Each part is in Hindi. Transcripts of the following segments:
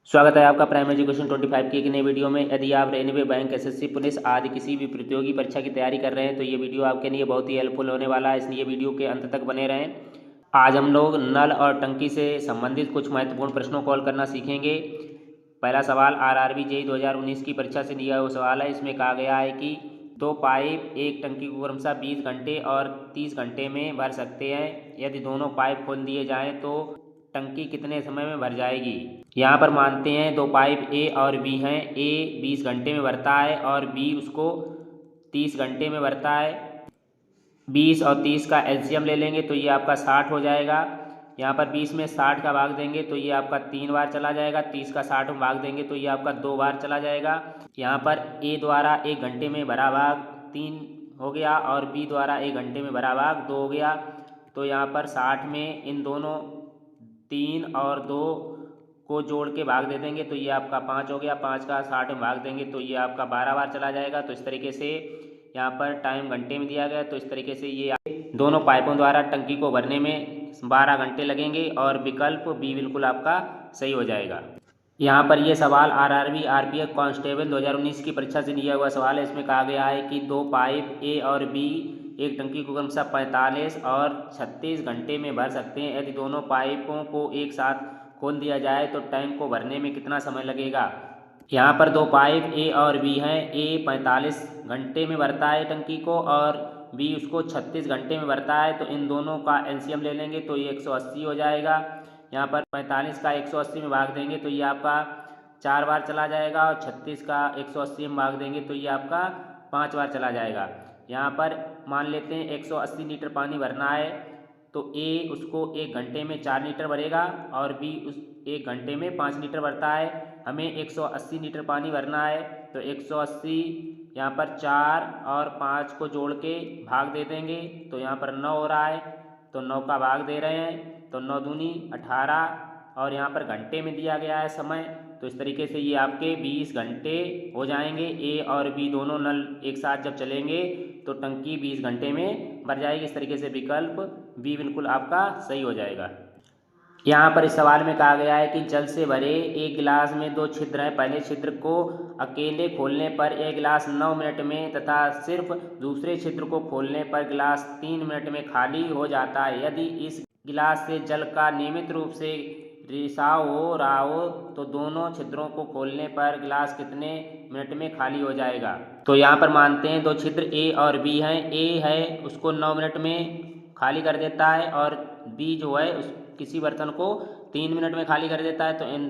स्वागत है आपका प्राइम एजुकेशन 25 की एक नई वीडियो में। यदि आप रेलवे, बैंक, एसएससी, पुलिस आदि किसी भी प्रतियोगी परीक्षा की तैयारी कर रहे हैं तो ये वीडियो आपके लिए बहुत ही हेल्पफुल होने वाला है, इसलिए वीडियो के अंत तक बने रहें। आज हम लोग नल और टंकी से संबंधित कुछ महत्वपूर्ण प्रश्नों को हल करना सीखेंगे। पहला सवाल आरआरबी जेईई 2019 की परीक्षा से लिया हुआ सवाल है। इसमें कहा गया है कि दो पाइप एक टंकी को क्रमशः 20 घंटे और 30 घंटे में भर सकते हैं। यदि दोनों पाइप खोल दिए जाएँ तो टंकी कितने समय में भर जाएगी। यहाँ पर मानते हैं दो पाइप ए और बी हैं। ए 20 घंटे में भरता है और बी उसको 30 घंटे में भरता है। 20 और 30 का एलसीएम ले लेंगे तो ये आपका 60 हो जाएगा। यहाँ पर 20 में 60 का भाग देंगे तो ये आपका 3 बार चला जाएगा। 30 का 60 में भाग देंगे तो ये आपका 2 बार चला जाएगा। यहाँ पर ए द्वारा 1 घंटे में भरा भाग 3 हो गया और बी द्वारा 1 घंटे में भरा भाग 2 हो गया। तो यहाँ पर 60 में इन दोनों 3 और 2 को जोड़ के भाग दे देंगे तो ये आपका 5 हो गया। 5 का 60 में भाग देंगे तो ये आपका 12 बार चला जाएगा। तो इस तरीके से यहाँ पर टाइम घंटे में दिया गया है। तो इस तरीके से ये दोनों पाइपों द्वारा टंकी को भरने में 12 घंटे लगेंगे और विकल्प बी बिल्कुल आपका सही हो जाएगा। यहाँ पर ये सवाल आरआरबी आरपीएफ कांस्टेबल 2019 की परीक्षा से लिया हुआ सवाल है। इसमें कहा गया है कि दो पाइप ए और बी एक टंकी को क्रमशः 45 और 36 घंटे में भर सकते हैं। यदि दोनों पाइपों को एक साथ खोल दिया जाए तो टैंक को भरने में कितना समय लगेगा। यहाँ पर दो पाइप ए और बी हैं। ए 45 घंटे में भरता है टंकी को और बी उसको 36 घंटे में भरता है। तो इन दोनों का एलसीएम ले लेंगे तो ये 180 हो जाएगा। यहाँ पर 45 का 180 में भाग देंगे तो ये आपका 4 बार चला जाएगा और 36 का 180 में भाग देंगे तो ये आपका 5 बार चला जाएगा। यहाँ पर मान लेते हैं 180 लीटर पानी भरना है तो ए उसको 1 घंटे में 4 लीटर भरेगा और बी उस 1 घंटे में 5 लीटर भरता है। हमें 180 लीटर पानी भरना है तो 180 यहाँ पर 4 और 5 को जोड़ के भाग दे देंगे तो यहाँ पर 9 हो रहा है। तो 9 का भाग दे रहे हैं तो 9 दूनी 18 और यहाँ पर घंटे में दिया गया है समय। तो इस तरीके से ये आपके 20 घंटे हो जाएंगे। ए और बी दोनों नल एक साथ जब चलेंगे तो टंकी 20 घंटे में भर जाएगी। इस तरीके से विकल्प बी बिल्कुल आपका सही हो जाएगा। यहाँ पर इस सवाल में कहा गया है कि जल से भरे एक गिलास में 2 छिद्र हैं। पहले छिद्र को अकेले खोलने पर यह गिलास 9 मिनट में तथा सिर्फ दूसरे छिद्र को खोलने पर गिलास 3 मिनट में खाली हो जाता है। यदि इस गिलास से जल का नियमित रूप से रिसाव हो रहा हो तो दोनों छिद्रों को खोलने पर गिलास कितने मिनट में खाली हो जाएगा। तो यहाँ पर मानते हैं 2 छिद्र ए और बी हैं। ए है उसको 9 मिनट में खाली कर देता है और बी जो है उस किसी बर्तन को 3 मिनट में खाली कर देता है। तो इन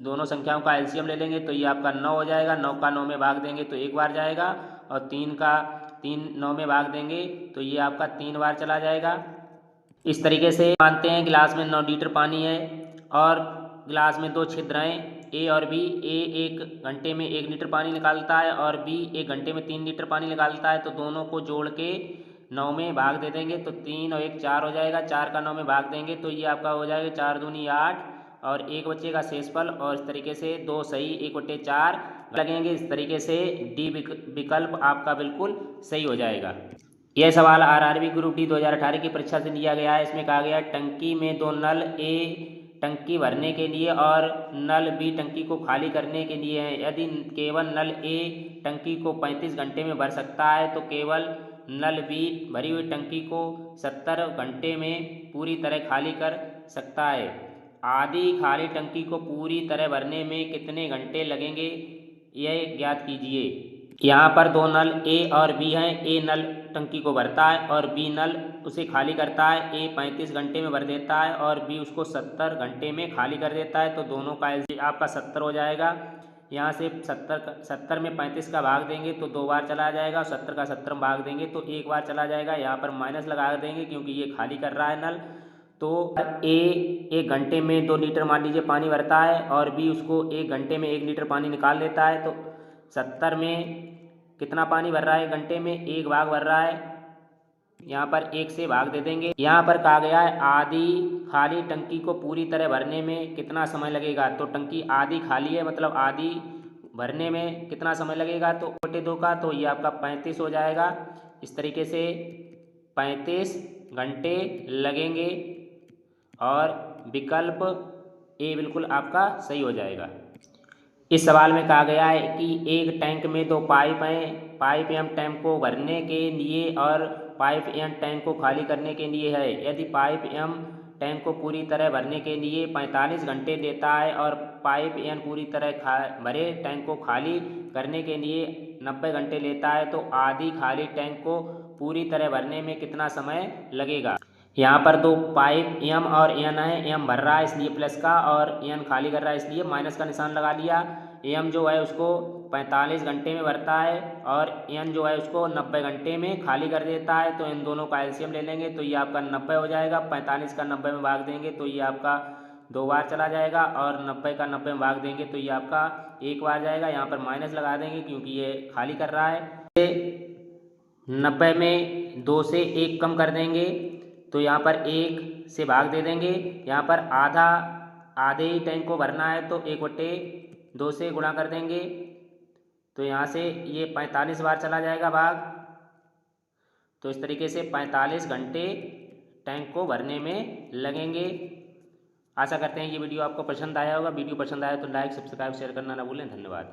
दोनों संख्याओं का एलसीएम ले लेंगे तो ये आपका 9 हो जाएगा। 9 का 9 में भाग देंगे तो 1 बार जाएगा और 3 का 3 9 में भाग देंगे तो ये आपका 3 बार चला जाएगा। इस तरीके से मानते हैं गिलास में 9 लीटर पानी है और गिलास में 2 छिद्र हैं ए और बी। ए 1 घंटे में 1 लीटर पानी निकालता है और बी 1 घंटे में 3 लीटर पानी निकालता है। तो दोनों को जोड़ के 9 में भाग दे देंगे तो 3 और 1 4 हो जाएगा। 4 का 9 में भाग देंगे तो ये आपका हो जाएगा 4 दूनी 8 और 1 बचेगा शेषफल। और इस तरीके से 2 सही 1/4 लगेंगे। इस तरीके से डी विकल्प आपका बिल्कुल सही हो जाएगा। यह सवाल आरआरबी ग्रुप डी 2018 की परीक्षा से लिया गया है। इसमें कहा गया है टंकी में 2 नल ए टंकी भरने के लिए और नल बी टंकी को खाली करने के लिए है। यदि केवल नल ए टंकी को 35 घंटे में भर सकता है तो केवल नल बी भरी हुई टंकी को 70 घंटे में पूरी तरह खाली कर सकता है। आधी खाली टंकी को पूरी तरह भरने में कितने घंटे लगेंगे यह ज्ञात कीजिए। यहाँ पर 2 नल ए और बी हैं। ए नल टंकी को भरता है और बी नल उसे खाली करता है। ए 35 घंटे में भर देता है और बी उसको 70 घंटे में खाली कर देता है। तो दोनों का एलसीएम आपका 70 हो जाएगा। यहाँ से 70 में 35 का भाग देंगे तो 2 बार चला जाएगा। 70 का 70 में भाग देंगे तो 1 बार चला जाएगा। यहाँ पर माइनस लगा देंगे क्योंकि ये खाली कर रहा है नल। तो ए 1 घंटे में 2 लीटर मान लीजिए पानी भरता है और बी उसको 1 घंटे में 1 लीटर पानी निकाल देता है। तो 70 में कितना पानी भर रहा है 1 घंटे में 1 भाग भर रहा है। यहाँ पर 1 से भाग दे देंगे। यहाँ पर कहा गया है आधी खाली टंकी को पूरी तरह भरने में कितना समय लगेगा। तो टंकी आधी खाली है मतलब आधी भरने में कितना समय लगेगा तो 2 का तो ये आपका 35 हो जाएगा। इस तरीके से 35 घंटे लगेंगे और विकल्प ए बिल्कुल आपका सही हो जाएगा। इस सवाल में कहा गया है कि एक टैंक में दो पाइप हैं, पाइप एम टैंक को भरने के लिए और पाइप एम टैंक को खाली करने के लिए है। यदि पाइप एम टैंक को पूरी तरह भरने के लिए 45 घंटे देता है और पाइप एन पूरी तरह भरे टैंक को खाली करने के लिए 90 घंटे लेता है, तो आधी खाली टैंक को पूरी तरह भरने में कितना समय लगेगा। यहाँ पर दो पाइप एम और एन है, एम भर रहा है इसलिए प्लस का और एन खाली कर रहा है इसलिए माइनस का निशान लगा लिया। एम जो है उसको 45 घंटे में भरता है और एन जो है उसको 90 घंटे में खाली कर देता है, तो इन दोनों का एलसीएम ले लेंगे तो ये आपका 90 हो जाएगा। 45 का 90 में भाग देंगे तो ये आपका 2 बार चला जाएगा और 90 का 90 में भाग देंगे तो ये आपका 1 बार जाएगा। यहाँ पर माइनस लगा देंगे क्योंकि ये खाली कर रहा है। 90 में 2 से 1 कम कर देंगे तो यहाँ पर 1 से भाग दे देंगे। यहाँ पर आधे ही टैंक को भरना है तो 1/2 से गुणा कर देंगे तो यहाँ से ये 45 बार चला जाएगा भाग। तो इस तरीके से 45 घंटे टैंक को भरने में लगेंगे। आशा करते हैं ये वीडियो आपको पसंद आया होगा। वीडियो पसंद आया तो लाइक, सब्सक्राइब, शेयर करना ना भूलें। धन्यवाद।